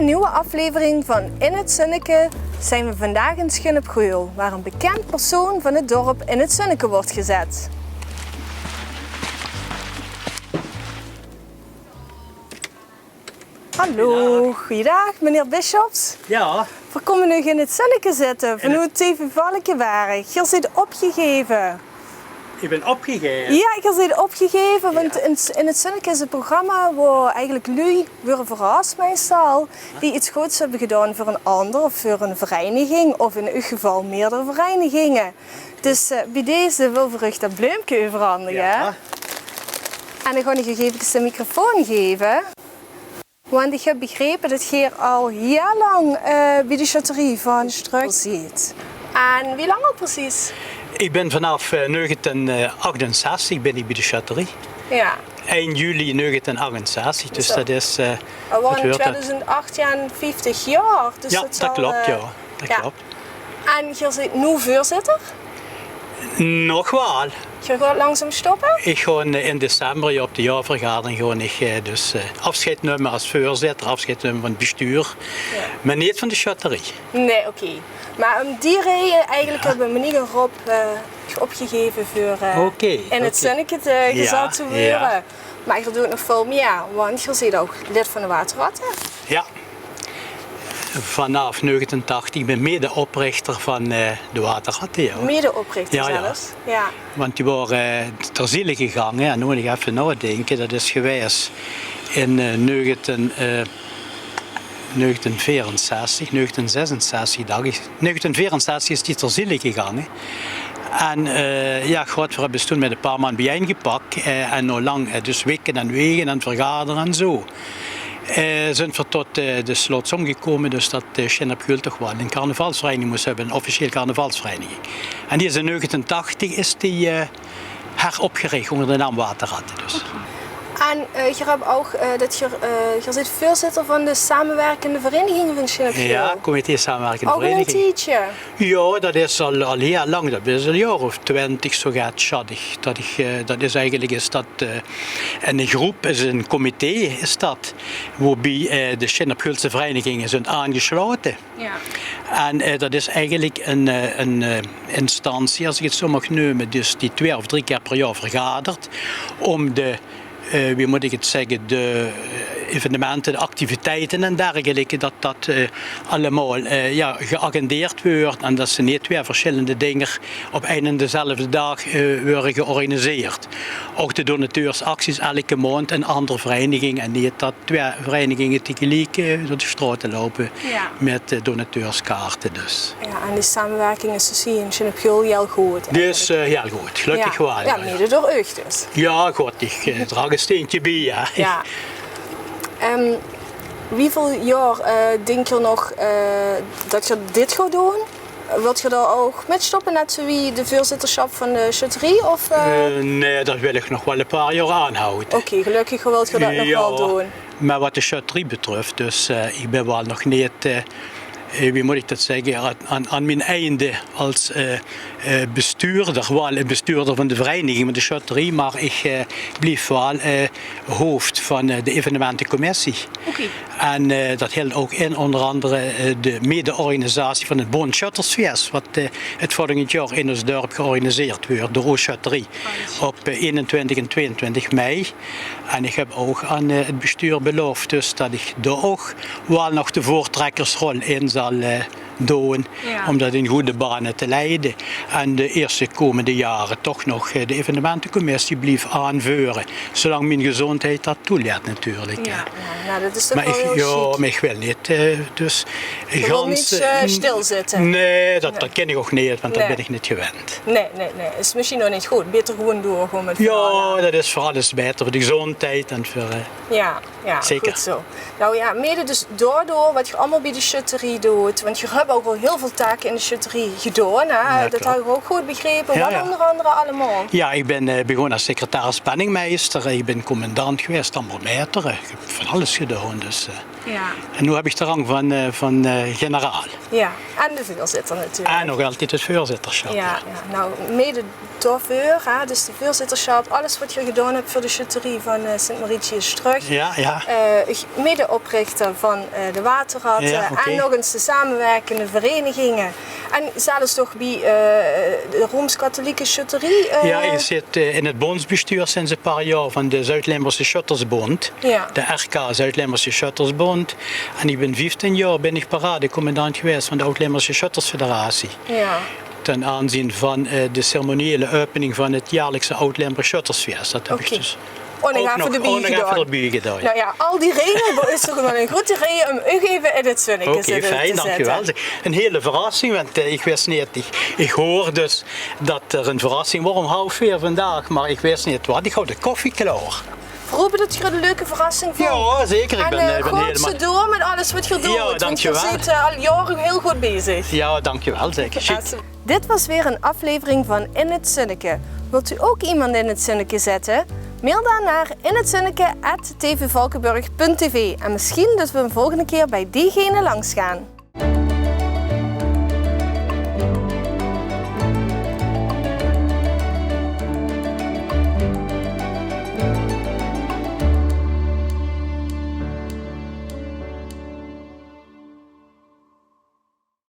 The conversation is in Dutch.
nieuwe aflevering van In het Zonneke zijn we vandaag in Schin-op-Geul, waar een bekend persoon van het dorp in het zonneke wordt gezet. Hallo, goeiedag meneer Bischops. Ja. We komen nu in het zonneke zitten vanuit TV Valkenberg. Je zit opgegeven. Ik ben opgegeven. Ja, ik zit opgegeven, want in het zonneke is een programma waar eigenlijk lui worden verrast meestal, die iets goeds hebben gedaan voor een ander of voor een vereniging of in uw geval meerdere verenigingen. Dus bij deze wil ik dat bloempje overhandigen. Ja. En dan ga ik je even de microfoon geven. Want ik heb begrepen dat je hier al heel lang bij de chaterie van Struik zit. En wie lang al precies? Ik ben vanaf 1968 ben ik bij de chaterie. Ja. Eind juli 1968, dus dat is... We waren in 2008 50 jaar. Dus ja, dat klopt, ja. Dat klopt. En je zit nu voorzitter? Nog wel. Je gaat langzaam stoppen? Ik ga in december op de jaarvergadering dus afscheid nemen als voorzitter, afscheid nemen van het bestuur, maar niet van de chaterie. Nee, oké. Maar om die reden eigenlijk hebben we meneer Rob opgegeven voor in het zonneke gezet te worden. Ja. Maar je doet nog veel meer, want je zit ook lid van de Waterratten. Ja. Vanaf 1980 ben ik medeoprichter van de Waterratten. Ja. Medeoprichter zelfs? Ja. Want die waren ter ziele gegaan en nu moet ik even nadenken. Dat is geweest in 1964, 1966 dacht ik. 1964 is die ter ziele gegaan. En God, we hebben toen met een paar man bijeengepakt en nog lang dus weken en wegen en vergaderen en zo. Zijn we tot de slotsom gekomen dus dat Schin-op-Geul toch wel een carnavalsvereniging moest hebben, een officiële carnavalsvereniging. En die is in 1980 is die heropgericht onder de naam Waterratten. Dus. Okay. En je hebt ook dat je zit voorzitter van de samenwerkende verenigingen van Schin-op-Geul. Ja, comité samenwerkende vereniging. Ook een tijdje? Ja, dat is al heel lang. Dat is een jaar of 20 zo gaat. Dat is eigenlijk een groep, is een comité is dat, waarbij de Schin-op-Geulse verenigingen zijn aangesloten. Ja. En dat is eigenlijk een instantie, als ik het zo mag noemen, dus die 2 of 3 keer per jaar vergadert om de wie moet ik het zeggen, de evenementen, de activiteiten en dergelijke, dat allemaal geagendeerd wordt en dat ze niet 2 verschillende dingen op een en dezelfde dag worden georganiseerd. Ook de donateursacties elke maand een andere vereniging en niet dat 2 verenigingen tegelijk door de straten lopen met donateurskaarten. Dus. Ja, en die samenwerking is dus hier in Schin-op-Geul heel goed. Die is heel goed, gelukkig wel. Ja, mede door u dus. Ja, goed, ik draag een steentje bij. Ja. Hoeveel jaar denk je nog dat je dit gaat doen? Wilt je daar ook met stoppen, net zoals de voorzitterschap van de chaterie? Of, Nee, dat wil ik nog wel een paar jaar aanhouden. Oké, gelukkig wilt je dat nog wel doen. Maar wat de chaterie betreft, dus ik ben wel nog niet... wie moet ik dat zeggen, aan mijn einde als bestuurder, wel een bestuurder van de vereniging, met de chaterie, maar ik bleef wel hoofd van de evenementencommissie. Okay. En dat hield ook in onder andere de mede-organisatie van het Bon Shuttersfeest, wat het volgend jaar in ons dorp georganiseerd wordt door de chaterie op 21 en 22 mei. En ik heb ook aan het bestuur beloofd dus dat ik daar ook wel nog de voortrekkersrol in zal doen, om dat in goede banen te leiden. En de eerste komende jaren toch nog de evenementencommissie blijft aanvuren, zolang mijn gezondheid dat toelaat natuurlijk. Ja, nou, dat is toch maar wel heel chic. Maar ik wil niet dus... Je wil niet stilzitten? Nee, dat ken ik ook niet, want dat ben ik niet gewend. Nee, is misschien nog niet goed. Beter gewoon door. Gewoon met dat is voor alles beter, voor de gezondheid en voor... Ja, zeker. Goed zo. Nou ja, mede dus daardoor wat je allemaal bij de chaterie doet, want je hebt ook al heel veel taken in de chaterie gedaan, hè? Ja, dat heb ik ook goed begrepen. Wat onder andere allemaal? Ja, ik ben begonnen als secretaris penningmeester, ik ben commandant geweest, ambachtmeester, ik heb van alles gedaan. Dus, Ja. En nu heb ik de rang van generaal. Ja, en de voorzitter natuurlijk. En nog altijd het voorzitterschap. Ja, nou, mede daarvoor, dus de voorzitterschap, alles wat je gedaan hebt voor de chuterie van Sint-Marietjes terug. Ja. Medeoprichter van de waterratten en nog eens de samenwerkende verenigingen. En zelfs toch bij de Rooms-Katholieke chuterie. Ja, je zit in het bondsbestuur sinds een paar jaar van de Zuid-Limburgse Shuttersbond. Ja. De RK Zuid-Limburgse Shuttersbond. En ik ben 15 jaar paradecommandant geweest van de Oud-Limburgse Shuttersfederatie. Ja. Ten aanzien van de ceremoniële opening van het jaarlijkse Oud-Limburg Shuttersfeest. Dat heb ik dus ook nog even erbij gedaan. Nou ja, al die reden is toch wel een grote reden om u even in het zonnetje te zetten. Oké, fijn, dankjewel. Een hele verrassing, want ik wist niet, ik hoor dus dat er een verrassing wordt om 12:30 vandaag, maar ik wist niet wat. Ik hou de koffie klaar. We hopen dat je er een leuke verrassing vond. Ja, zeker. Ik ben helemaal door met alles wat je doet. Ja, dankjewel. Want je zit al jaren heel goed bezig. Ja, dankjewel. Zeker. Dit was weer een aflevering van In het Zonneke. Wilt u ook iemand in het zonneke zetten? Mail dan naar inhetzonneke@tvvalkenburg.tv en misschien dat we een volgende keer bij diegene langs gaan.